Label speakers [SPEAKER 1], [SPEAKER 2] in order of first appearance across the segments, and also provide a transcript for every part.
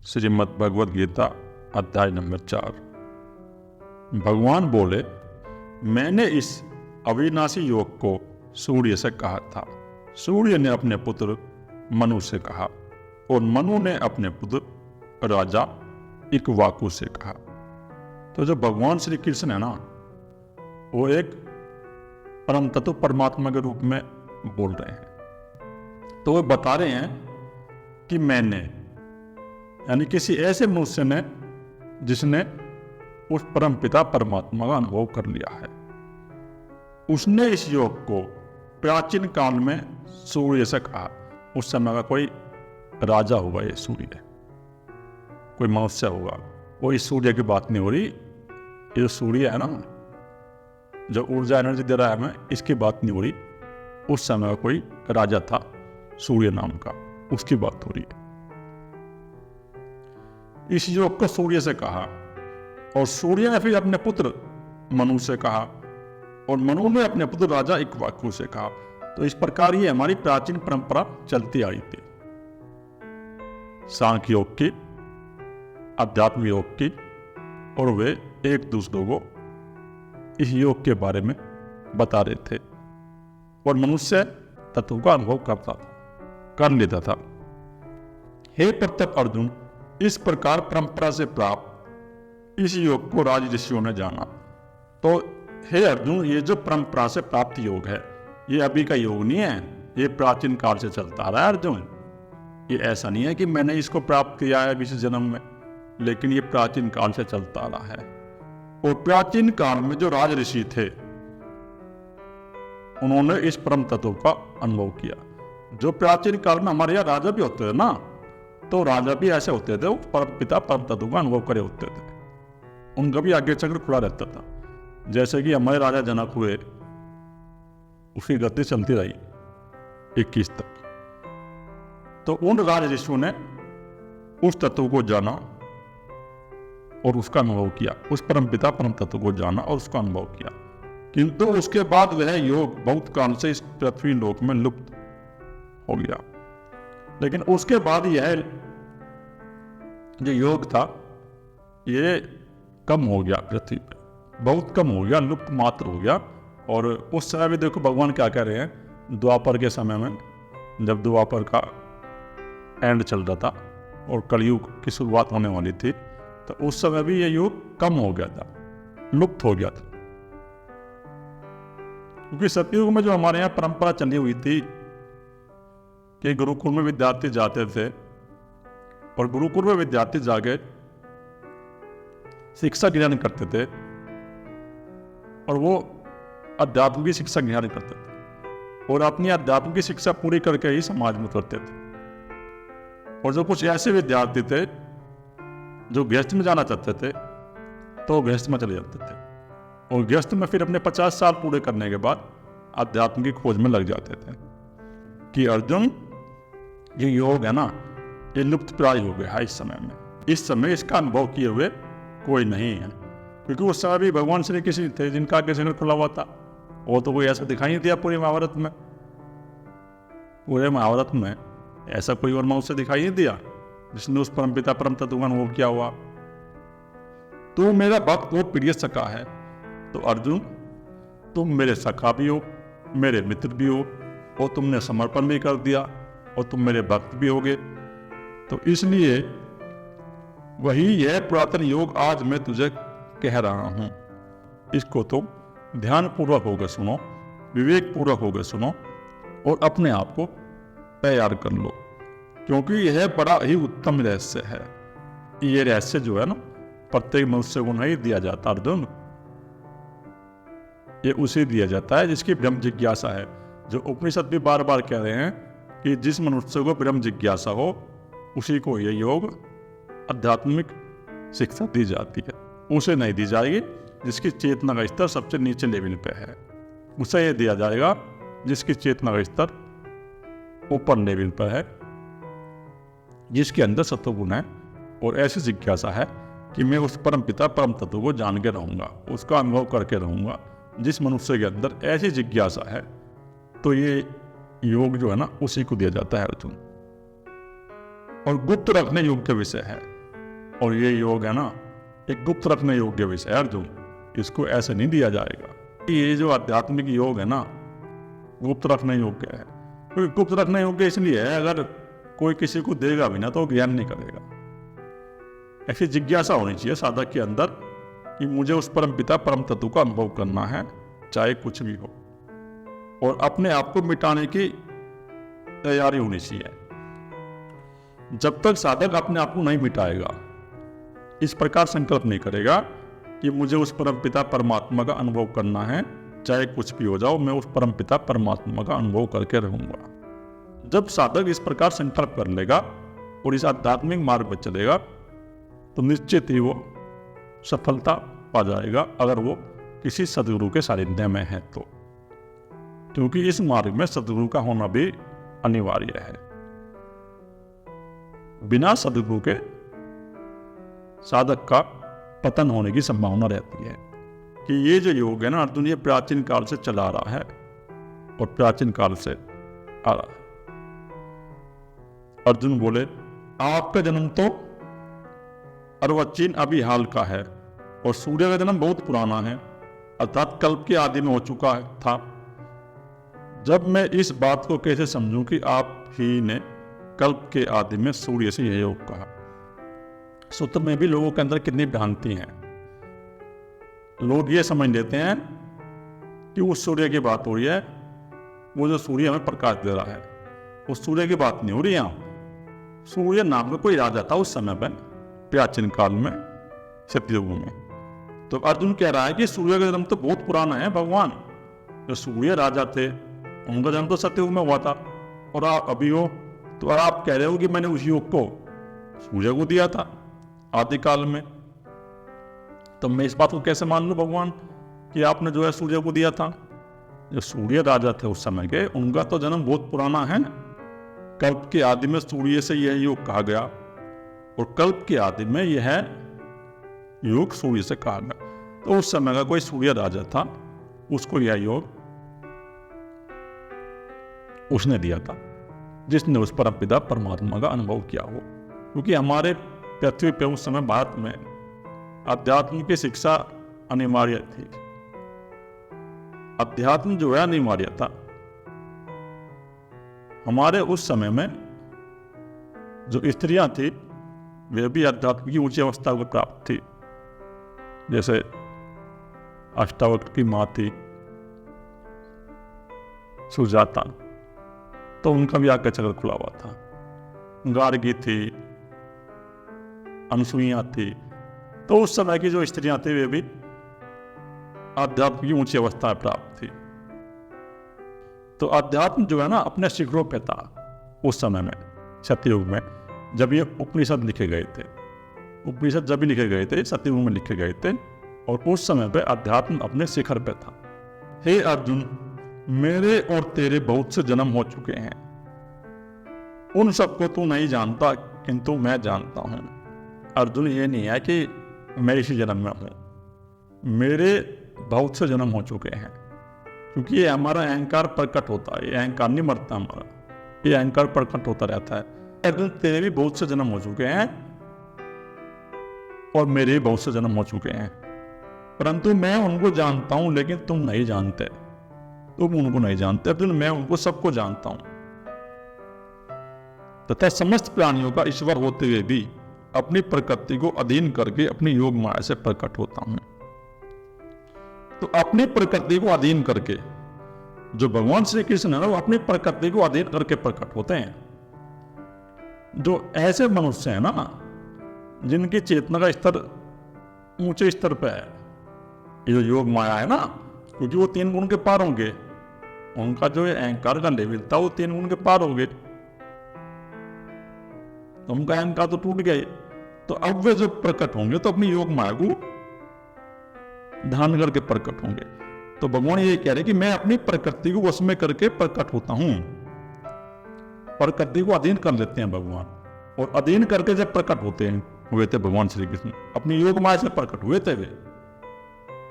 [SPEAKER 1] श्रीमद् भगवद गीता अध्याय नंबर 4। भगवान बोले, मैंने इस अविनाशी योग को सूर्य से कहा था। सूर्य ने अपने पुत्र मनु से कहा और मनु ने अपने पुत्र राजा इक्ष्वाकु से कहा। तो जो भगवान श्री कृष्ण है ना, वो एक परम तत्व परमात्मा के रूप में बोल रहे हैं। तो वो बता रहे हैं कि मैंने, यानी किसी ऐसे मनुष्य ने जिसने उस परम पिता परमात्मा का अनुभव कर लिया है, उसने इस योग को प्राचीन काल में सूर्य से कहा। उस समय का कोई राजा होगा, ये सूर्य कोई मनुष्य होगा, वो इस सूर्य की बात नहीं हो रही। ये जो सूर्य है ना, जो ऊर्जा एनर्जी दे रहा है हमें, इसकी बात नहीं हो रही। उस समय का कोई राजा था सूर्य नाम का, उसकी बात हो रही है। इस योग को सूर्य से कहा और सूर्य ने फिर अपने पुत्र मनु से कहा और मनु ने अपने पुत्र राजा इक्ष्वाकु से कहा। तो इस प्रकार ये हमारी प्राचीन परंपरा चलती आई थी, सांख्य योग की, अध्यात्म योग की, और वे एक दूसरे को इस योग के बारे में बता रहे थे और मनुष्य तत्व का अनुभव कर लेता था। हे प्रत्येक अर्जुन, इस प्रकार परंपरा से प्राप्त इस योग को राज ऋषियों ने जाना। तो हे अर्जुन, ये जो परंपरा से प्राप्त योग है, ये अभी का योग नहीं है, ये प्राचीन काल से चलता आ रहा है अर्जुन। ये ऐसा नहीं है कि मैंने इसको प्राप्त किया है इस जन्म में, लेकिन ये प्राचीन काल से चलता आ रहा है। और प्राचीन काल में जो राज ऋषि थे, उन्होंने इस परम तत्व का अनुभव किया। जो प्राचीन काल में हमारे यहाँ राजा भी होते थे ना, तो राजा भी ऐसे होते थे, वो परम पिता परम तत्व का अनुभव करे होते थे। उनका भी आगे चक्र खुला रहता था। जैसे कि हमारे राजा जनक हुए, उसकी गति चलती रही 21 तक। तो उन राज ऋषियों ने उस तत्व को जाना और उसका अनुभव किया, उस परम पिता परम तत्व को जाना और उसका अनुभव किया। किंतु उसके बाद वह योग बहुत काल से इस पृथ्वी लोक में लुप्त हो गया। लेकिन उसके बाद यह जो योग था, ये कम हो गया, पृथ्वी पर बहुत कम हो गया, लुप्त मात्र हो गया। और उस समय भी देखो भगवान क्या कह रहे हैं, द्वापर के समय में, जब द्वापर का एंड चल रहा था और कलयुग की शुरुआत होने वाली थी, तो उस समय भी ये योग कम हो गया था, लुप्त हो गया था। क्योंकि सतयुग में जो हमारे यहाँ परंपरा चली हुई थी कि गुरुकुल में विद्यार्थी जाते थे और गुरुकुल में विद्यार्थी जाके शिक्षा ग्रहण करते थे और वो अध्यात्म की शिक्षा ग्रहण करते थे और अपनी अध्यात्म की शिक्षा पूरी करके ही समाज में उतरते थे। और जो कुछ ऐसे विद्यार्थी थे जो गृहस्थ में जाना चाहते थे, तो गृहस्थ में चले जाते थे और गृहस्थ में फिर अपने 50 साल पूरे करने के बाद अध्यात्म की खोज में लग जाते थे कि अर्जुन, ये योग है ना, ये लुप्त प्राय हो गया है इस समय में। इस समय इसका अनुभव किए हुए कोई नहीं है, क्योंकि उस समय भी भगवान श्री कृष्ण थे जिनका आगे चक्र खुला हुआ था। वो तो कोई ऐसा दिखाई नहीं दिया पूरे महाभारत में। पूरे महाभारत में ऐसा कोई और मनुष्य दिखाई नहीं दिया जिसने उस परम पिता परम तत्व का अनुभव किया हुआ। तू मेरा भक्त और प्रिय सखा है। तो अर्जुन, तुम मेरे सखा भी हो, मेरे मित्र भी हो, और तुमने समर्पण भी कर दिया और तुम मेरे भक्त भी होगे। तो इसलिए वही यह पुरातन योग आज मैं तुझे कह रहा हूं। इसको तुम ध्यान पूर्वक होकर सुनो, विवेक पूर्वक होकर सुनो और अपने आप को तैयार कर लो, क्योंकि यह बड़ा ही उत्तम रहस्य है। ये रहस्य जो है ना, प्रत्येक मनुष्य को नहीं दिया जाता अर्जुन। ये उसे दिया जाता है जिसकी ब्रह्म जिज्ञासा है। जो उपनिषद भी बार बार कह रहे हैं कि जिस मनुष्य को ब्रह्म जिज्ञासा हो, उसी को ये योग आध्यात्मिक शिक्षा दी जाती है। उसे नहीं दी जाएगी जिसकी चेतना का स्तर सबसे नीचे लेवल पे है। उसे ये दिया जाएगा जिसकी चेतना का स्तर ऊपर लेवल पर है, जिसके अंदर सत्वगुण है और ऐसी जिज्ञासा है कि मैं उस परम पिता परम तत्व को जान के रहूंगा, उसका अनुभव करके रहूंगा। जिस मनुष्य के अंदर ऐसी जिज्ञासा है, तो ये योग जो है ना, उसी को दिया जाता है अर्जुन। और गुप्त रखने योग्य विषय है। और ये योग है ना, एक गुप्त रखने योग्य विषय है अर्जुन, इसको ऐसे नहीं दिया जाएगा। ये जो आध्यात्मिक योग है ना, गुप्त रखने योग्य है। क्योंकि गुप्त रखने योग्य इसलिए है, अगर कोई किसी को देगा भी ना तो ज्ञान नहीं करेगा। ऐसी जिज्ञासा होनी चाहिए साधक के अंदर कि मुझे उस परम पिता परम तत्व का अनुभव करना है, चाहे कुछ भी हो, और अपने आप को मिटाने की तैयारी होनी चाहिए। जब तक साधक अपने आप को नहीं मिटाएगा, इस प्रकार संकल्प नहीं करेगा कि मुझे उस परम पिता परमात्मा का अनुभव करना है, चाहे कुछ भी हो जाओ, मैं उस परम पिता परमात्मा का अनुभव करके रहूंगा। जब साधक इस प्रकार संकल्प कर लेगा और इस आध्यात्मिक मार्ग पर चलेगा तो निश्चित ही वो सफलता पा जाएगा, अगर वो किसी सदगुरु के सानिध्य में है तो। क्योंकि इस मार्ग में सदगुरु का होना भी अनिवार्य है। बिना सदगुरु के साधक का पतन होने की संभावना रहती है। कि ये जो योग है ना अर्जुन, ये प्राचीन काल से चला आ रहा है और प्राचीन काल से आ रहा है। अर्जुन बोले, आपका जन्म तो अर्वाचीन अभी हाल का है और सूर्य का जन्म बहुत पुराना है, अर्थात कल्प के आदि में हो चुका था। जब मैं इस बात को कैसे समझूं कि आप ही ने कल्प के आदि में सूर्य से यह योग कहा। सूत्र में भी लोगों के अंदर कितनी भ्रांति है। लोग ये समझ लेते हैं कि उस सूर्य की बात हो रही है, वो जो सूर्य हमें प्रकाश दे रहा है, उस सूर्य की बात नहीं हो रही। यहाँ सूर्य नाम का कोई राजा था उस समय पर, प्राचीन काल में, सतयुग में। तो अर्जुन कह रहा है कि सूर्य का जन्म तो बहुत पुराना है भगवान। जो सूर्य राजा थे उनका जन्म तो सतयुग में हुआ था, और आप अभी हो तो आप कह रहे हो कि मैंने उस योग को सूर्य को दिया था आदिकाल में। तो मैं इस बात को कैसे मान लूं भगवान कि आपने जो है सूर्य को दिया था? जो सूर्य राजा थे उस समय के, उनका तो जन्म बहुत पुराना है। कल्प के आदि में सूर्य से यह योग कहा गया और कल्प के आदि में यह योग सूर्य से कहा गया। तो उस समय का कोई सूर्य राजा था, उसको यह योग उसने दिया था, जिसने उस परम पिता परमात्मा का अनुभव किया हो। क्योंकि हमारे पृथ्वी पे उस समय भारत में अध्यात्म की शिक्षा अनिवार्य थी। अध्यात्म जो है अनिवार्य था। हमारे उस समय में जो स्त्रियां थी वे भी अध्यात्म की ऊंची अवस्था को प्राप्त थी। जैसे अष्टावक्र की मां थी सुजाता, तो उनका भी आगे चक्र खुला हुआ था। गार्गी थी, अनसुईया थी। तो उस समय की जो स्त्रियां थी वे भी अध्यात्म की ऊंची अवस्था प्राप्त थी। तो अध्यात्म जो है ना अपने शिखरों पे था उस समय में, सतयुग में, जब ये उपनिषद लिखे गए थे। उपनिषद जब भी लिखे गए थे सतयुग में लिखे गए थे, और उस समय पे अध्यात्म अपने शिखर पे था। हे अर्जुन, मेरे और तेरे बहुत से जन्म हो चुके हैं, उन सबको तू नहीं जानता किंतु मैं जानता हूं। अर्जुन, ये नहीं है कि मैं इसी जन्म में हूं, मेरे बहुत से जन्म हो चुके हैं। क्योंकि ये हमारा अहंकार प्रकट होता है, ये अहंकार नहीं मरता हमारा, ये अहंकार प्रकट होता रहता है। अर्जुन, तेरे भी बहुत से जन्म हो चुके हैं और मेरे भी बहुत से जन्म हो चुके हैं, परंतु मैं उनको जानता हूं लेकिन तुम नहीं जानते। तुम उनको नहीं जानते अर्जुन, मैं उनको सबको जानता हूं। तथा समस्त प्राणियों का ईश्वर होते हुए भी अपनी प्रकृति को अधीन करके अपनी योग माया से प्रकट होता हूं। तो अपनी प्रकृति को अधीन करके जो भगवान श्री कृष्ण है ना, वो अपनी प्रकृति को अधीन करके प्रकट होते हैं। जो ऐसे मनुष्य हैं ना जिनकी चेतना का स्तर ऊंचे स्तर पे है, ये जो योग माया है ना, क्योंकि वो 3 गुण के पार होंगे, उनका जो अहंकार का लेवल था वो 3 गुण के पार हो गए, तो उनका अहंकार तो टूट गए। तो अब वे जो प्रकट होंगे तो अपनी योग माया को ध्यान करके प्रकट होंगे। तो भगवान ये कह रहे कि मैं अपनी प्रकृति को वश में करके प्रकट होता हूं। प्रकृति को अधीन कर लेते हैं भगवान, और अधीन करके जब प्रकट होते हैं हुए थे भगवान श्री कृष्ण, अपनी योग माया से प्रकट हुए थे वे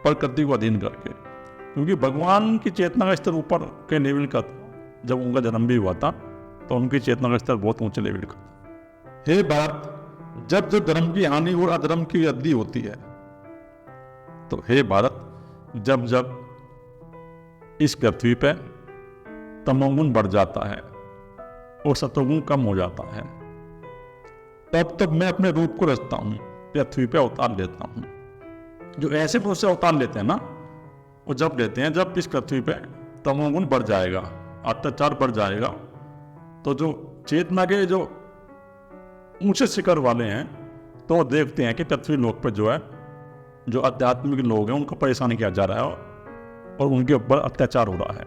[SPEAKER 1] प्रकृति को अधीन करके। क्योंकि भगवान की चेतना का स्तर ऊपर के लेवल का था। जब उनका जन्म भी हुआ था तो उनकी चेतना का स्तर बहुत ऊंचे लेवल का था। हे भारत, जब जब धर्म की हानि और अधर्म की वृद्धि होती है, तो हे भारत, जब जब इस पृथ्वी पे तमोगुण बढ़ जाता है और सतोगुण कम हो जाता है, तब तक मैं अपने रूप को रचता हूं, पृथ्वी पे अवतार लेता हूं। जो ऐसे पुरुष से अवतार लेते हैं ना, वो जब लेते हैं जब इस पृथ्वी पे तमोगुण बढ़ जाएगा, अत्याचार बढ़ जाएगा, तो जो चेतना के जो ऊंचे शिखर वाले हैं, तो वो देखते हैं कि पृथ्वी लोक पर जो है, जो आध्यात्मिक लोग हैं, उनको परेशान किया जा रहा है और उनके ऊपर अत्याचार हो रहा है,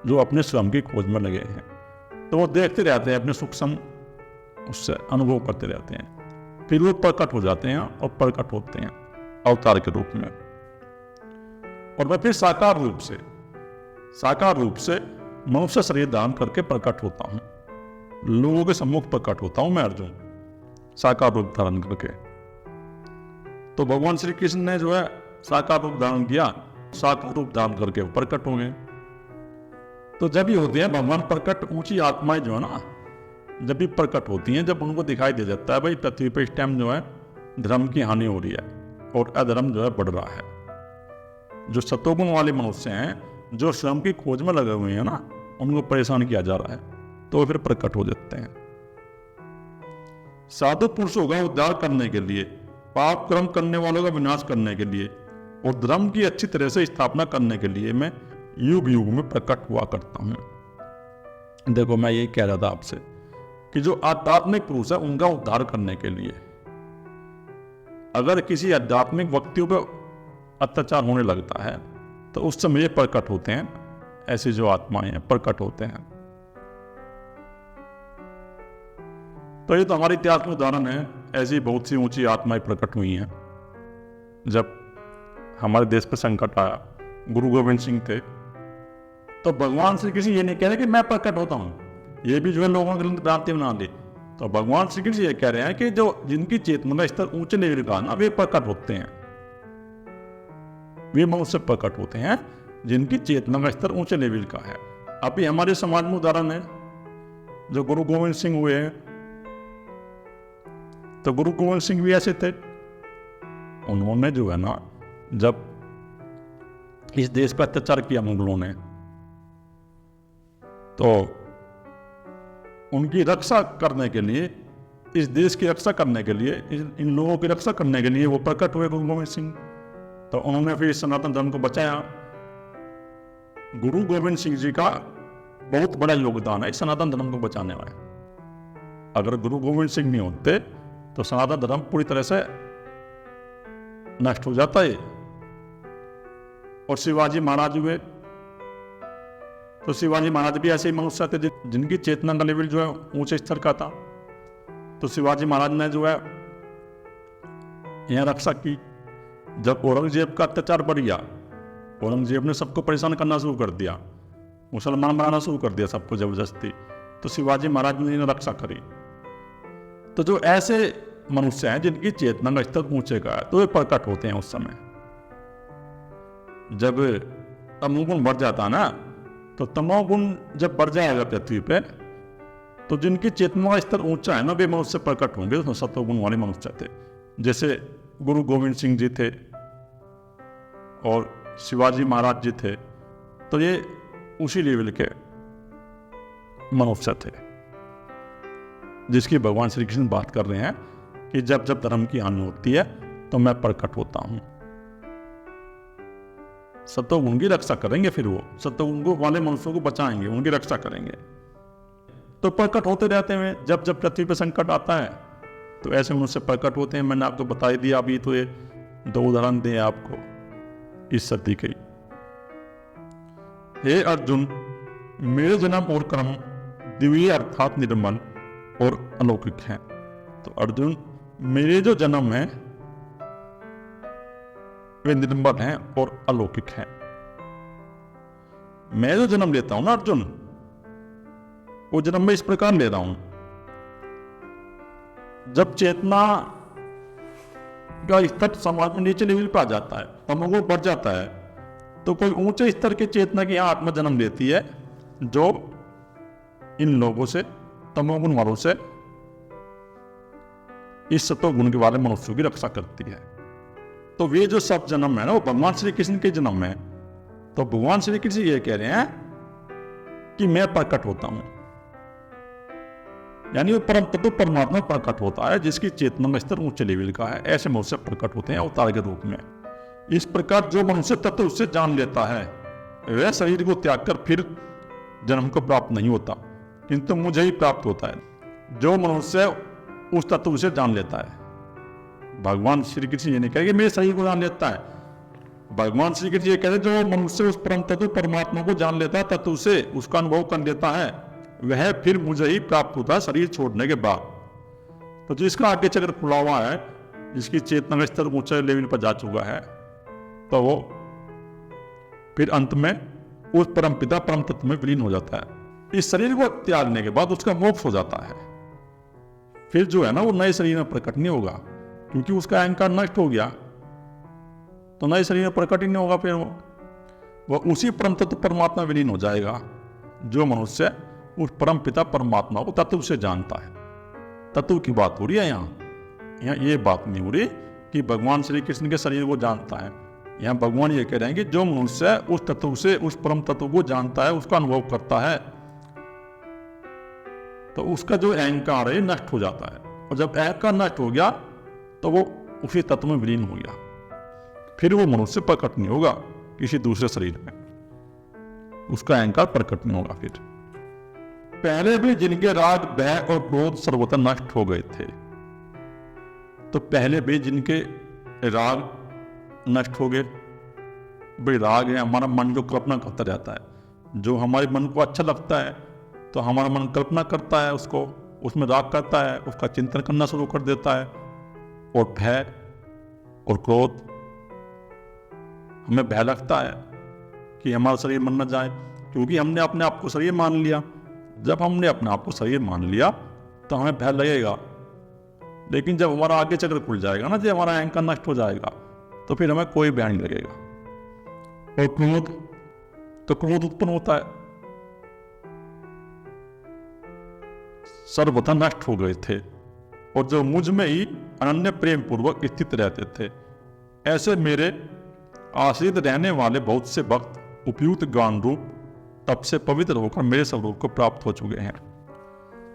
[SPEAKER 1] जो अपने स्वयं की खोज में लगे हैं। तो वो देखते रहते हैं, अपने सूक्ष्म उससे अनुभव करते रहते हैं, फिर वो प्रकट हो जाते हैं और प्रकट होते हैं अवतार के रूप में। और मैं फिर साकार रूप से मनुष्य शरीर धारण करके प्रकट होता हूं, लोगों के सम्मुख प्रकट होता हूं मैं अर्जुन, साकार रूप धारण करके। तो भगवान श्री कृष्ण ने जो है साकार रूप धारण किया, साकार रूप धारण करके प्रकट हो गए। तो जब ये होते हैं भगवान प्रकट, ऊंची आत्माएं जो है ना, जब भी प्रकट होती हैं, जब उनको दिखाई दे जाता है भाई पृथ्वी पर इस टाइम जो है धर्म की हानि हो रही है और अधर्म जो है बढ़ रहा है, जो सतोगुण वाले मनुष्य हैं, जो स्वयं की खोज में लगे हुए हैं ना, उनको परेशान किया जा रहा है, तो फिर प्रकट हो जाते हैं। साधु पुरुषों का उद्धार करने के लिए, पाप कर्म करने वालों का विनाश करने के लिए और धर्म की अच्छी तरह से स्थापना करने के लिए मैं युग युग में प्रकट हुआ करता हूं। देखो, मैं यही कह रहा था आपसे कि जो आध्यात्मिक पुरुष है, उनका उद्धार करने के लिए, अगर किसी आध्यात्मिक व्यक्तियों पर अत्याचार होने लगता है, तो उस समय ये प्रकट होते हैं, ऐसी जो आत्माएं हैं प्रकट होते हैं। तो ये तो हमारे इतिहास में उदाहरण है, ऐसी बहुत सी ऊंची आत्माएं प्रकट हुई हैं। जब हमारे देश पर संकट आया, गुरु गोविंद सिंह थे, तो भगवान श्री कृष्ण ये नहीं कह रहे कि मैं प्रकट होता हूं, ये भी जो है लोगों के लिए भ्रांति बना दी। तो भगवान श्री कृष्ण ये कह रहे हैं कि जो जिनकी चेतना का स्तर ऊंचे लेवल का ना, वे प्रकट होते हैं, वे मनुष्य प्रकट होते हैं जिनकी चेतना का स्तर ऊंचे लेवल का है। अभी हमारे समाज में उदाहरण है, जो गुरु गोविंद सिंह हुए हैं, तो गुरु गोविंद सिंह भी ऐसे थे। उन्होंने जो है ना, जब इस देश पर अत्याचार किया मुगलों ने, तो उनकी रक्षा करने के लिए, इस देश की रक्षा करने के लिए, इन लोगों की रक्षा करने के लिए वो प्रकट हुए गुरु गोविंद सिंह। तो उन्होंने फिर सनातन धर्म को बचाया। गुरु गोविंद सिंह जी का बहुत बड़ा योगदान है सनातन धर्म को बचाने में। अगर गुरु गोविंद सिंह नहीं होते तो सनातन धर्म पूरी तरह से नष्ट हो जाता है। और शिवाजी महाराज हुए, तो शिवाजी महाराज भी ऐसे ही मनुष्य थे जिनकी चेतना का लेवल जो है ऊंचे स्तर का था। तो शिवाजी महाराज ने जो है यहाँ रक्षा की। जब औरंगजेब का अत्याचार बढ़ गया, औरंगजेब ने सबको परेशान करना शुरू कर दिया, मुसलमान बनाना शुरू कर दिया सबको जबरदस्ती, तो शिवाजी महाराज ने इन्हें रक्षा करी। तो जो ऐसे मनुष्य हैं जिनकी चेतना का स्तर ऊंचे का है, तो वे प्रकट होते हैं उस समय। जब तमोगुण बढ़ जाता है ना, तो तमोगुण जब बढ़ जाएगा पृथ्वी पे, तो जिनकी चेतना का स्तर ऊंचा है ना, वे मनुष्य प्रकट होंगे, तो सतोगुण वाले मनुष्य थे। जैसे गुरु गोविंद सिंह जी थे और शिवाजी महाराज जी थे, तो ये उसी लेवल के मनुष्य थे जिसकी भगवान श्री कृष्ण बात कर रहे हैं कि जब जब धर्म की हानि होती है तो मैं प्रकट होता हूं। सतोगुण की रक्षा करेंगे, फिर वो सतोगुण वाले मनुष्यों को बचाएंगे, उनकी रक्षा करेंगे। तो प्रकट होते रहते हैं। जब जब पृथ्वी पर संकट आता है तो ऐसे मनुष्य प्रकट होते हैं। मैंने आपको बता ही दिया अभी, तो ये 2 उदाहरण दिए आपको इस सदी के। हे अर्जुन, मेरे जन्म और कर्म दिव्य अर्थात निर्मल और अलौकिक हैं। तो अर्जुन, मेरे जो जन्म है वे निर्मल हैं और अलौकिक हैं। मैं जो जन्म लेता हूं ना अर्जुन, वो जन्म मैं इस प्रकार ले रहा हूं, जब चेतना का स्तर समाज में नीचे लेवल पर आ जाता है, तमोगुण बढ़ जाता है, तो कोई ऊंचे स्तर की चेतना की यहाँ आत्मा जन्म लेती है, जो इन लोगों से, तमोगुण वालों से इस सत्व गुण के वाले मनुष्यों की रक्षा करती है। तो वे जो सब जन्म है ना वो भगवान श्री कृष्ण के जन्म है। तो भगवान श्री कृष्ण ये कह रहे हैं कि मैं प्रकट होता हूं, यानी वो परम तत्व परमात्मा प्रकट होता है जिसकी चेतना का स्तर ऊंचे लेवल का है। ऐसे मनुष्य प्रकट होते हैं अवतार के रूप में। इस प्रकार जो मनुष्य तत्व उससे जान लेता है वह शरीर को त्याग कर फिर जन्म को प्राप्त नहीं होता, किंतु मुझे ही प्राप्त होता है। जो मनुष्य उस तत्व से जान लेता है, भगवान श्री कृष्ण ये नहीं कहेंगे मेरे शरीर को जान लेता है, भगवान श्री कृष्ण ये कहते हैं जो मनुष्य उस परम तत्व परमात्मा को जान लेता है, तत्व से उसका अनुभव कर लेता है, वह फिर मुझे ही प्राप्त होता है शरीर छोड़ने के बाद। तो जिसका आगे चक्र खुला हुआ है, जिसकी चेतना का स्तर ऊंचे लेवल पर जा चुका है, तो वो फिर अंत में उस परम पिता परम तत्व में विलीन हो जाता है। इस शरीर को त्यागने के बाद उसका मोक्ष हो जाता है। फिर जो है ना वो नए शरीर में प्रकट नहीं होगा, क्योंकि उसका अहंकार नष्ट हो गया, तो नए शरीर में प्रकट ही नहीं होगा। फिर वो उसी परम तत्व परमात्मा विलीन हो जाएगा। जो मनुष्य उस परम पिता परमात्मा को तत्व से जानता है, तत्व की बात हो रही है यहाँ ये बात नहीं हो रही कि भगवान श्री कृष्ण के शरीर को जानता है। यहाँ भगवान ये कह रहे हैं कि जो मनुष्य उस तत्व से उस परम तत्व को जानता है, उसका अनुभव करता है, तो उसका जो अहंकार है नष्ट हो जाता है। और जब अहंकार नष्ट हो गया तो वो उसी तत्व में विलीन हो गया। फिर वो मनुष्य प्रकट नहीं होगा किसी दूसरे शरीर में, उसका अहंकार प्रकट नहीं होगा। फिर पहले भी जिनके राग भय और क्रोध सर्वथा नष्ट हो गए थे, तो पहले भी जिनके राग नष्ट हो गए। भाई राग है हमारा मन जो कल्पना करता रहता है, जो हमारे मन को अच्छा लगता है तो हमारा मन कल्पना करता है, उसको उसमें राग करता है, उसका चिंतन करना शुरू कर देता है। और भय और क्रोध, हमें भय लगता है कि हमारा शरीर मर न जाए, क्योंकि हमने अपने आप को शरीर मान लिया। जब हमने अपने आप को शरीर मान लिया तो हमें भय लगेगा, लेकिन जब हमारा आगे चक्र खुल जाएगा ना, जब हमारा अहंकार नष्ट हो जाएगा, तो फिर हमें कोई भय नहीं लगेगा। और क्रोध, तो क्रोध उत्पन्न होता है। सर्वथा नष्ट हो गए थे और जो मुझ में ही अनन्य प्रेम पूर्वक स्थित रहते थे, ऐसे मेरे आश्रित रहने वाले बहुत से भक्त उपयुक्त ज्ञान रूप तब से पवित्र होकर मेरे स्वरूप को प्राप्त हो चुके हैं।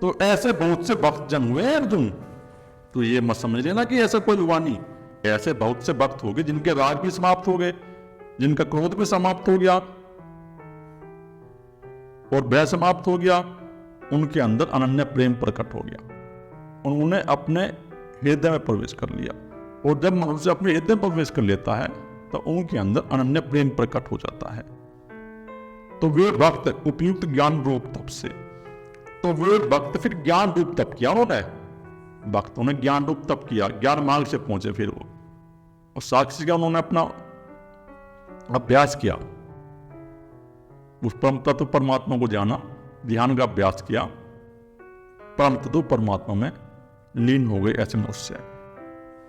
[SPEAKER 1] तो ऐसे बहुत से भक्त जन हुए हैं अर्जुन, तो ये मत समझ लेना कि ऐसा कोई हुआ नहीं। ऐसे बहुत से भक्त हो गए जिनके राग भी समाप्त हो गए, जिनका क्रोध भी समाप्त हो गया और भय समाप्त हो गया। उनके अंदर अनन्य प्रेम प्रकट हो गया, उन्होंने अपने हृदय में प्रवेश कर लिया। और जब मनुष्य अपने हृदय में प्रवेश कर लेता है तो उनके अंदर अनन्य प्रेम प्रकट हो जाता है। तो वे भक्त उपयुक्त ज्ञान रूप तप से, तो वे भक्त फिर ज्ञान रूप तप किया उन्होंने, भक्तों ने ज्ञान रूप तप किया, ज्ञान मार्ग से पहुंचे फिर वो, और साक्षी का उन्होंने अपना अभ्यास किया, उस परम तत्व परमात्मा को जाना, ध्यान का अभ्यास किया, परम तत्व परमात्मा में लीन हो गए ऐसे मनुष्य।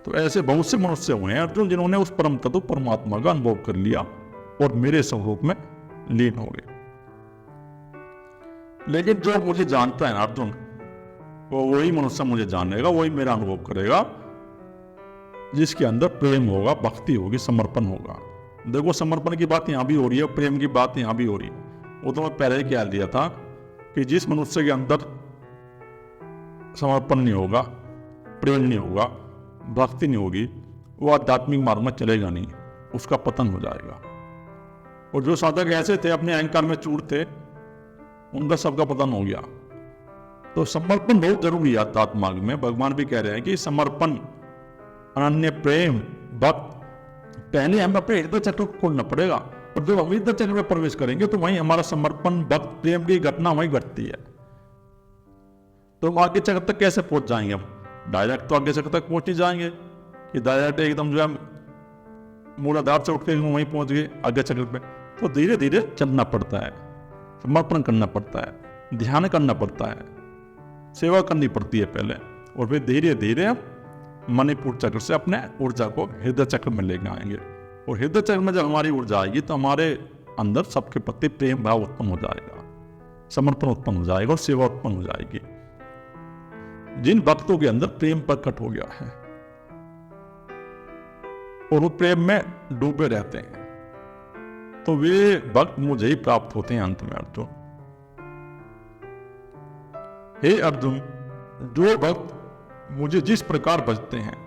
[SPEAKER 1] तो ऐसे बहुत से मनुष्य हुए हैं अर्जुन जिन्होंने उस परम तत्व परमात्मा का अनुभव कर लिया और मेरे स्वरूप में लीन हो गए। लेकिन जो मुझे जानता है ना अर्जुन, वो वही मनुष्य मुझे जानेगा, वही मेरा अनुभव करेगा, जिसके अंदर प्रेम होगा, भक्ति होगी, समर्पण होगा। देखो समर्पण की बात यहां भी हो रही है, प्रेम की बात यहां भी हो रही है। वो तो मैं पहले ही कह दिया था कि जिस मनुष्य के अंदर समर्पण नहीं होगा, प्रेम नहीं होगा, भक्ति नहीं होगी, वो आध्यात्मिक मार्ग में चलेगा नहीं, उसका पतन हो जाएगा। और जो साधक ऐसे थे अपने अहंकार में चूर थे, उनका सबका पतन हो गया। तो समर्पण बहुत जरूरी है आध्यात्म मार्ग में। भगवान भी कह रहे हैं कि समर्पण, अनन्य प्रेम, भक्त, पहले हमें अपने हृदय चक्र को खोलना पड़ेगा। और जब हम हृदय चक्र में प्रवेश करेंगे तो वहीं हमारा समर्पण, भक्त, प्रेम की घटना वहीं घटती है। तो हम आगे चक्र तक कैसे पहुंच जाएंगे? हम डायरेक्ट तो आगे चक्र तक पहुंच ही जाएंगे कि डायरेक्ट एकदम जो है मूलाधार से उठ के वहीं पहुंच गए आगे चक्र पे। तो धीरे धीरे चलना पड़ता है, समर्पण करना पड़ता है, ध्यान करना पड़ता है, सेवा करनी पड़ती है पहले, और फिर धीरे धीरे हम मणिपुर चक्र से अपने ऊर्जा को हृदय चक्र में लेकर आएंगे। और हृदय चक्र में जब हमारी ऊर्जा आएगी तो हमारे अंदर सबके प्रति प्रेम भाव उत्पन्न हो जाएगा, समर्पण उत्पन्न हो जाएगा और सेवा उत्पन्न हो जाएगी। जिन भक्तों के अंदर प्रेम प्रकट हो गया है और वो प्रेम में डूबे रहते हैं, तो वे भक्त मुझे ही प्राप्त होते हैं अंत में अर्जुन। हे अर्जुन, जो भक्त मुझे जिस प्रकार भजते हैं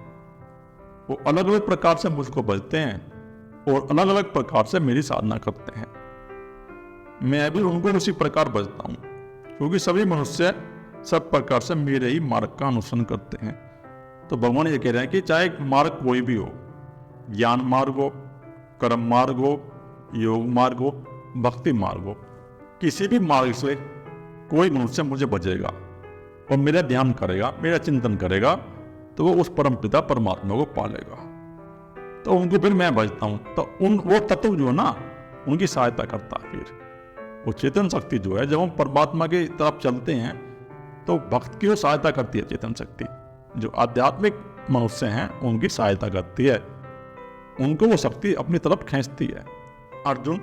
[SPEAKER 1] वो अलग अलग प्रकार से मुझको भजते हैं और अलग अलग प्रकार से मेरी साधना करते हैं। मैं भी उनको उसी प्रकार भजता हूं, क्योंकि सभी मनुष्य सब प्रकार से मेरे ही मार्ग का अनुसरण करते हैं। तो भगवान ये कह रहे हैं कि चाहे मार्ग कोई भी हो, ज्ञान मार्ग हो, कर्म मार्ग हो, योग मार्ग हो, भक्ति मार्ग हो, किसी भी मार्ग से कोई मनुष्य मुझे भजेगा और मेरा ध्यान करेगा, मेरा चिंतन करेगा, तो वो उस परम पिता परमात्मा को पालेगा। तो उनको फिर मैं भजता हूं, तो वो तत्व जो है ना, उनकी सहायता करता है। फिर वो चेतन शक्ति जो है, जब हम परमात्मा की तरफ चलते हैं तो भक्त की वो सहायता करती है। चेतन शक्ति जो आध्यात्मिक मनुष्य हैं उनकी सहायता करती है, उनको वो शक्ति अपनी तरफ खींचती है। अर्जुन,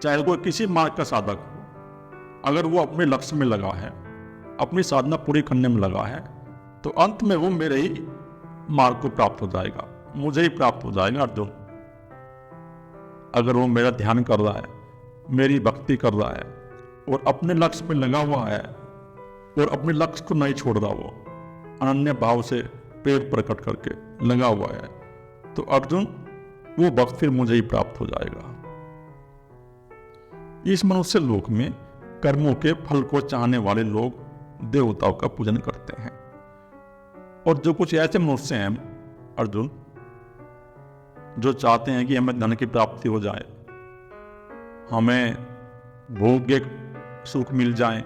[SPEAKER 1] चाहे कोई किसी मार्ग का साधक हो, अगर वो अपने लक्ष्य में लगा है, अपनी साधना पूरी करने में लगा है, तो अंत में वो मेरे ही मार्ग को प्राप्त हो जाएगा, मुझे ही प्राप्त हो जाएगा। अर्जुन, अगर वो मेरा ध्यान कर रहा है, मेरी भक्ति कर रहा है और अपने लक्ष्य में लगा हुआ है और अपने लक्ष्य को नहीं छोड़ रहा, वो अनन्य भाव से प्रेम प्रकट करके लगा हुआ है, तो अर्जुन वो भक्त फिर मुझे ही प्राप्त हो जाएगा। इस मनुष्य लोक में कर्मों के फल को चाहने वाले लोग देवताओं का पूजन करते हैं, और जो कुछ ऐसे मनुष्य हैं अर्जुन जो चाहते हैं कि हमें धन की प्राप्ति हो जाए, हमें भोग्य सुख मिल जाए,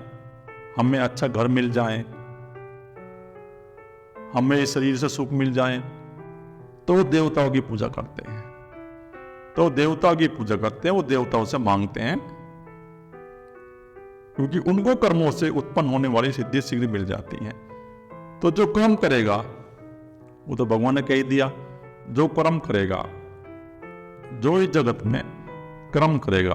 [SPEAKER 1] हमें अच्छा घर मिल जाए, हमें शरीर से सुख मिल जाए, तो देवताओं की पूजा करते हैं। तो देवताओं की पूजा करते हैं, वो देवताओं से मांगते हैं, क्योंकि उनको कर्मों से उत्पन्न होने वाली सिद्धि शीघ्र मिल जाती है। तो जो कर्म करेगा, वो तो भगवान ने कह ही दिया, जो कर्म करेगा, जो इस जगत में कर्म करेगा,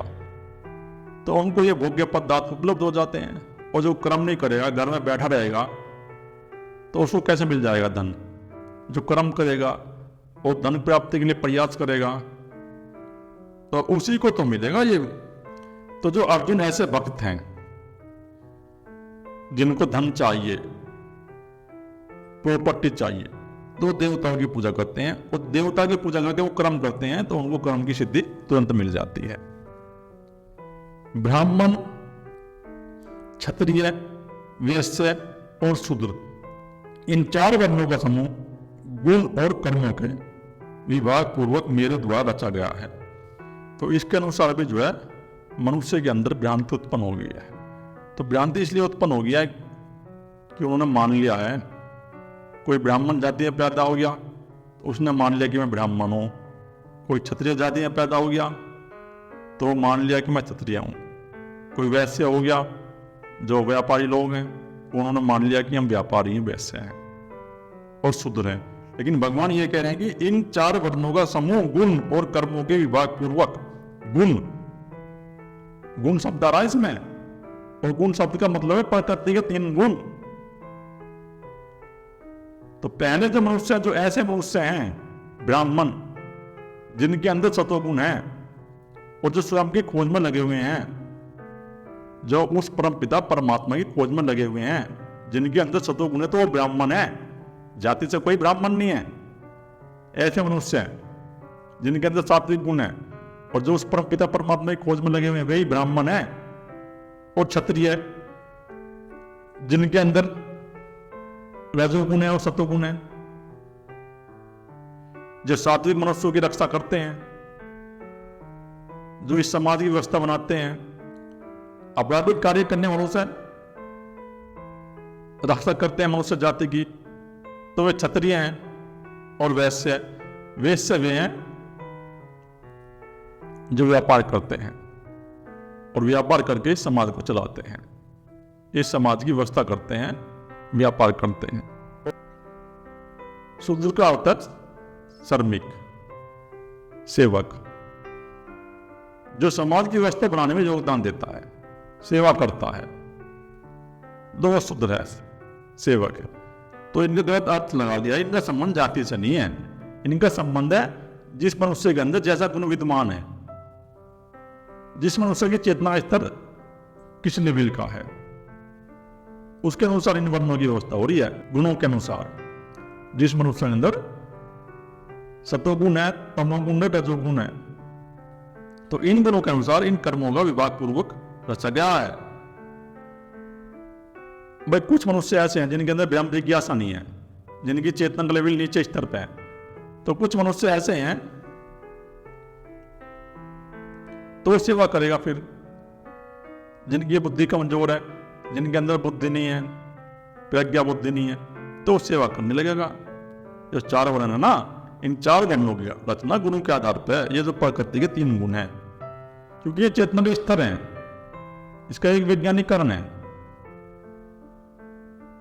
[SPEAKER 1] तो उनको ये भोग्य पदार्थ उपलब्ध हो जाते हैं। और जो कर्म नहीं करेगा, घर में बैठा रहेगा, तो उसको कैसे मिल जाएगा धन? जो कर्म करेगा और धन प्राप्ति के लिए प्रयास करेगा, तो उसी को तो मिलेगा ये। तो जो अर्जुन ऐसे भक्त हैं जिनको धन चाहिए, प्रॉपर्टी चाहिए, तो देवताओं की पूजा करते हैं, और देवता की पूजा करके वो कर्म करते हैं, तो उनको कर्म की सिद्धि तुरंत मिल जाती है। ब्राह्मण, क्षत्रिय, वैश्य और शूद्र, इन चार वर्णों का समूह गुण और कर्मों के विभाग पूर्वक मेरे द्वारा रचा गया है। तो इसके अनुसार भी जो है मनुष्य के अंदर भ्रांति उत्पन्न हो गई है। तो भ्रांति इसलिए उत्पन्न हो गया है कि उन्होंने मान लिया है, कोई ब्राह्मण जाति में पैदा हो गया तो उसने मान लिया कि मैं ब्राह्मण हूं, कोई क्षत्रिय जाति में पैदा हो गया तो मान लिया कि मैं क्षत्रिय हूं, कोई वैश्य हो गया, जो व्यापारी लोग हैं उन्होंने मान लिया कि हम व्यापारी ही वैश्य हैं, और शूद्र हैं। लेकिन भगवान ये कह रहे हैं कि इन चार वर्णों का समूह गुण और कर्मों के विभाग पूर्वक, गुण शब्द आ रहा है इसमें, और गुण शब्द का मतलब है प्रकृति के 3 गुण। तो पहले जो मनुष्य, जो ऐसे मनुष्य हैं ब्राह्मण, जिनके अंदर सत्वगुण है और जो स्वयं की खोज में लगे हुए हैं, जो उस परम पिता परमात्मा की खोज में लगे हुए हैं, जिनके अंदर सत्वगुण है, तो वो ब्राह्मण है, जाति से कोई ब्राह्मण नहीं है। ऐसे मनुष्य हैं जिनके अंदर सात्विक गुण है और जो उस परम पिता परमात्मा की खोज में लगे हुए हैं, वही ब्राह्मण है। और क्षत्रिय, जिनके अंदर रजोगुण है और सत्वगुण है, जो सात्विक मनुष्यों की रक्षा करते हैं, जो इस समाज की व्यवस्था बनाते हैं, आपराधिक कार्य करने वालों से रक्षा करते हैं मनुष्य जाति की, तो वे क्षत्रिय हैं। और वैश्य वे हैं जो व्यापार करते हैं और व्यापार करके समाज को चलाते हैं, इस समाज की व्यवस्था करते हैं, व्यापार करते हैं। शूद्र का अर्थ है श्रमिक, सेवक, जो समाज की व्यवस्था बनाने में योगदान देता है, सेवा करता है, दो शूद्र है। सेवक है। तो इनका गलत अर्थ लगा दिया। इनका संबंध जाति से नहीं है, इनका संबंध है जिस मनुष्य के अंदर जैसा गुण विद्यमान है, जिस मनुष्य की चेतना स्तर किस लेवल का है, उसके अनुसार इन वर्णों की व्यवस्था हो रही है। गुणों के अनुसार जिस मनुष्य के अंदर सतोगुण है, तमोगुण है, रजोगुण है, तो इन गुणों के अनुसार इन कर्मों का विभाग पूर्वक रचा गया है। भाई कुछ मनुष्य ऐसे हैं जिनके अंदर ब्रह्म जिज्ञासा नहीं है, जिनकी चेतना का लेवल नीचे स्तर पे है। तो कुछ मनुष्य ऐसे हैं तो सेवा करेगा फिर, जिनकी बुद्धि कमजोर है, जिनके अंदर बुद्धि नहीं है, प्रज्ञा बुद्धि नहीं है, तो सेवा करने लगेगा। जो चार वर्ण है ना, इन चार वर्णों की रचना गुणों के आधार पर, ये जो प्रकृति के 3 गुण हैं, क्योंकि ये चेतना के स्तर हैं, इसका एक वैज्ञानिकरण है।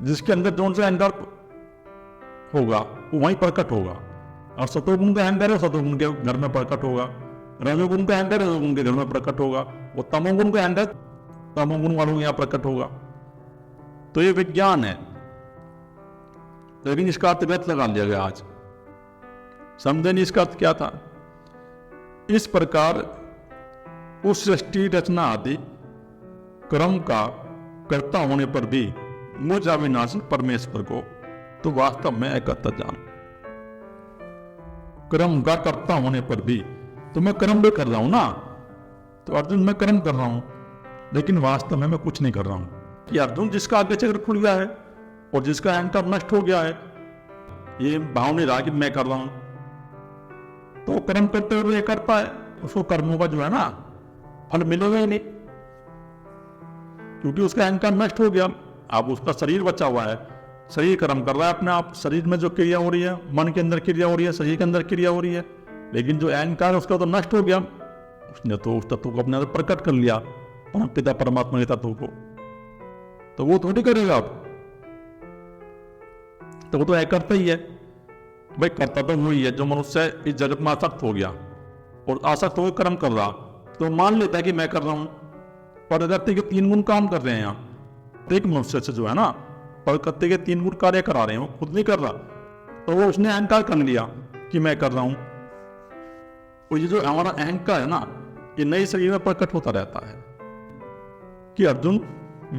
[SPEAKER 1] जिसके अंदर जो सा अहंकार होगा वो वहीं प्रकट होगा, और सतोगुण का अहंकार है, सतोगुण के घर में प्रकट होगा, रजोगुण का अहंकार रजोगुण के घर में प्रकट होगा, वो तमोगुण का अहंकार तमोगुण वालों के यहाँ प्रकट होगा। तो ये विज्ञान है, लेकिन इसका अर्थ गलत लगा लिया गया। आज समझे नहीं इसका अर्थ क्या था। इस प्रकार उस सृष्टि रचना आदि क्रम का कर्ता होने पर भी मुझ अविनाशी परमेश्वर को तो वास्तव में एकता जान। कर्म का कर्ता होने पर भी, तो मैं कर्म भी कर रहा हूं ना, तो अर्जुन मैं कर्म कर रहा हूं, लेकिन वास्तव में मैं कुछ नहीं कर रहा हूं। कि अर्जुन जिसका आगे चक्र खुल गया है और जिसका अहंकार नष्ट हो गया है, ये भाव नहीं रहा कि मैं कर रहा हूं, तो कर्म करते हुए करता है, उसको कर्मों का जो है ना फल मिलेगा ही नहीं, क्योंकि उसका अहंकार नष्ट हो गया। अब उसका शरीर बचा हुआ है, शरीर कर्म कर रहा है अपने आप, शरीर में जो क्रिया हो रही है, मन के अंदर क्रिया हो रही है, शरीर के अंदर क्रिया हो रही है, लेकिन जो अहंकार है उसका तो नष्ट हो गया। उसने तो उस तत्व को अपने अंदर प्रकट कर लिया, पिता परमात्मा के तत्व को, तो वो थोड़ी करेगा अब, तो वो तो है करता ही है। भाई करता तो वही है जो मनुष्य इस जगत में आसक्त हो गया और आसक्त होकर कर्म कर रहा, तो मान लेता है कि मैं कर रहा हूं। प्रकृति के 3 गुण काम कर रहे हैं यहाँ, तो एक मनुष्य से जो है ना प्रकृति के 3 गुण कार्य करा रहे हैं, वो खुद नहीं कर रहा, तो वो उसने अहंकार कर लिया कि मैं कर रहा हूं। और ये जो हमारा अहंकार है ना, ये नए शरीर में प्रकट होता रहता है कि अर्जुन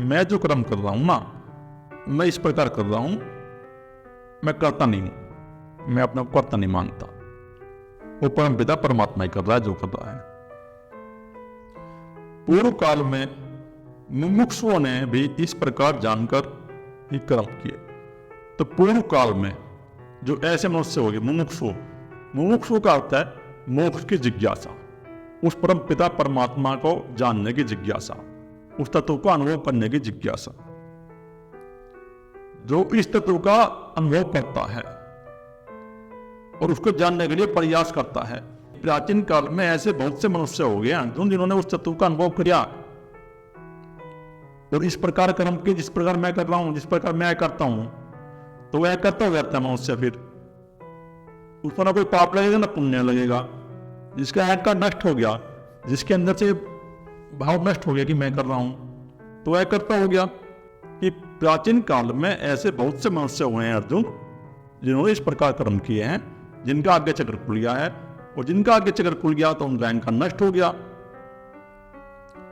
[SPEAKER 1] मैं जो कर्म कर रहा हूं ना, मैं इस प्रकार कर रहा हूं, मैं करता नहीं हूं, मैं अपना कर्ता नहीं मानता, वो परम पिता परमात्मा ही कर रहा है जो कर रहा है। पूर्व काल में मुमुक्षुओं ने भी इस प्रकार जानकर ही कर्म किए। तो पूर्व काल में जो ऐसे मनुष्य हो गए मुमुक्षु, मुमुक्षु का अर्थ है मोक्ष की जिज्ञासा, उस परम पिता परमात्मा को जानने की जिज्ञासा, उस तत्व को अनुभव करने की जिज्ञासा। जो इस तत्व का अनुभव करता है और उसको जानने के लिए प्रयास करता है। प्राचीन काल में ऐसे बहुत से मनुष्य हो गए हैं जिन्होंने उस तत्व का अनुभव किया और इस प्रकार कर्म के जिस प्रकार मैं कर रहा हूं, जिस प्रकार मैं करता हूं, तो वह करता हो जाता है मनुष्य। फिर उसको ना कोई पाप लगेगा ना पुण्य लगेगा। जिसका अहंकार नष्ट हो गया, जिसके अंदर से भाव नष्ट हो गया कि मैं कर रहा हूं, तो वह करता हो गया। कि प्राचीन काल में ऐसे बहुत से मनुष्य हुए हैं अर्जुन, जिन्होंने इस प्रकार कर्म किए हैं, जिनका आगे चक्र खुल गया है, और जिनका आगे चक्र खुल गया तो उनका अहंकार नष्ट हो गया,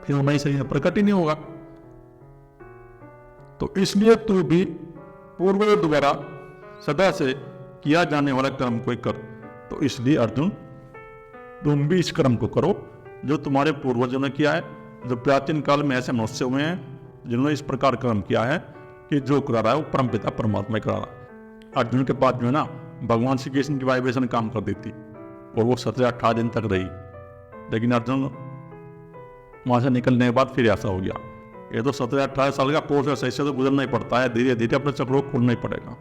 [SPEAKER 1] फिर वो नई शरीर में प्रकट ही नहीं होगा। तो इसलिए तू भी पूर्वजों द्वारा सदा से किया जाने वाला कर्म को कर। तो इसलिए अर्जुन तुम भी इस कर्म को करो जो तुम्हारे पूर्वजों ने किया है। जो प्राचीन काल में ऐसे मनुष्य हुए हैं जिन्होंने इस प्रकार कर्म किया है कि जो करा रहा है वो परमपिता परमात्मा करा रहा है। अर्जुन के बाद जो है ना भगवान श्री कृष्ण की वाइब्रेशन काम कर देती और वो 17-18 दिन तक रही, लेकिन अर्जुन वहां से निकलने के बाद फिर ऐसा हो गया। ये तो 17-18 साल का प्रोसेस है, इससे तो गुजरना ही पड़ता है, धीरे धीरे अपने चक्रों को खोलना ही पड़ेगा।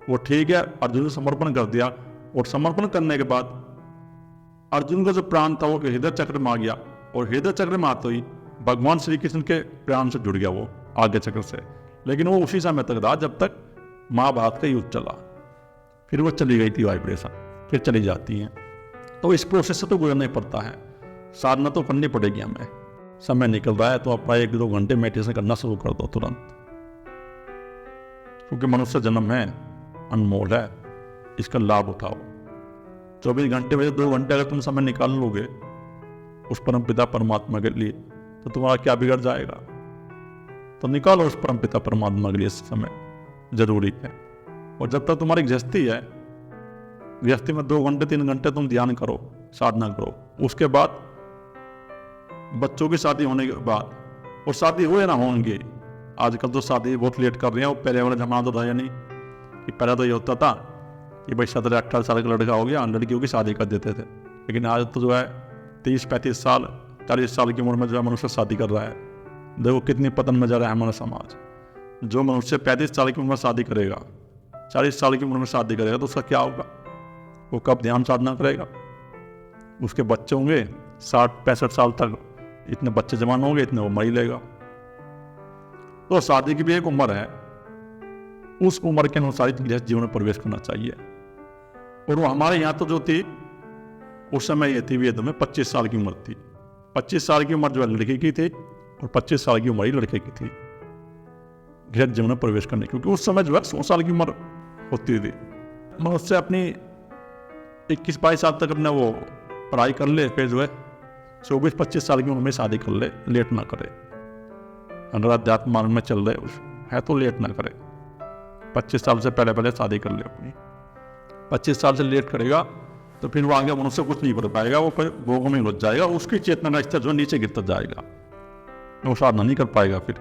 [SPEAKER 1] वो ठीक है, अर्जुन ने समर्पण कर दिया और समर्पण करने के बाद अर्जुन का जो प्राण था वो हृदय चक्र में आ गया और हृदय चक्र में आते ही भगवान श्री कृष्ण के प्राण से जुड़ गया वो आगे चक्र से। लेकिन वो उसी समय तक रहा जब तक महाभारत का युद्ध चला, फिर वो चली गई थी वाइब्रेशन, फिर चली जाती है। तो इस प्रोसेस से तो गुजरना ही पड़ता है, साधना तो करनी पड़ेगी हमें। समय निकल रहा है तो आप 1-2 घंटे मेडिटेशन करना शुरू कर दो तुरंत। क्योंकि मनुष्य जन्म है, अनमोल है, इसका लाभ उठाओ। 24 घंटे में 2 घंटे अगर तुम समय निकाल लोगे उस परम पिता परमात्मा के लिए, तो तुम्हारा क्या बिगड़ जाएगा? तो निकालो उस परम पिता परमात्मा के लिए समय, जरूरी है। और जब तक तुम्हारी गृहस्थी है, गृहस्थी में 2 घंटे 3 घंटे तुम ध्यान करो, साधना करो। उसके बाद बच्चों की शादी होने के बाद, और शादी हुए ना होंगे, आजकल तो शादी बहुत लेट कर रहे हैं। और पहले वाला जमाना तो था या नहीं, कि पहले तो ये होता था कि भाई 17-18 साल का लड़का हो गया, लड़कियों की शादी कर देते थे। लेकिन आज तो जो है 30-35 साल 40 साल की उम्र में जो है मनुष्य शादी कर रहा है। देखो कितनी पतन में जा रहा है हमारा समाज। जो मनुष्य 35 साल की उम्र में शादी करेगा, 40 साल की उम्र में शादी करेगा, तो उसका क्या होगा? वो कब ध्यान साधना करेगा? उसके बच्चे होंगे 60-65 साल तक, इतने बच्चे जवान होंगे, इतने वो मर ही लेगा। तो शादी की भी एक उम्र है, उस उम्र के अनुसार गृहस्थ जीवन में प्रवेश करना चाहिए। और वो हमारे यहाँ तो जो थी उस समय ये थी, वेद में 25 साल की उम्र थी। 25 साल की उम्र जो है लड़के की थी और 25 साल की उम्र ही लड़के की थी गृहस्थ जीवन में प्रवेश करने, क्योंकि उस समय जो है 100 साल की उम्र होती थी। मनुष्य अपनी 21-22 साल तक अपने वो पढ़ाई कर ले, फिर जो है 24-25 साल की उम्र में शादी कर ले, लेट ना करे। अगर अध्यात्म मार्ग में चल रहे है तो लेट ना करे, 25 साल से पहले शादी कर ले अपनी। 25 साल से लेट करेगा तो फिर वो आगे मनुष्य कुछ नहीं कर पाएगा, वो फिर भोगों में घुस जाएगा, उसकी चेतना का स्तर जो नीचे गिरता जाएगा, वो साधना नहीं कर पाएगा फिर।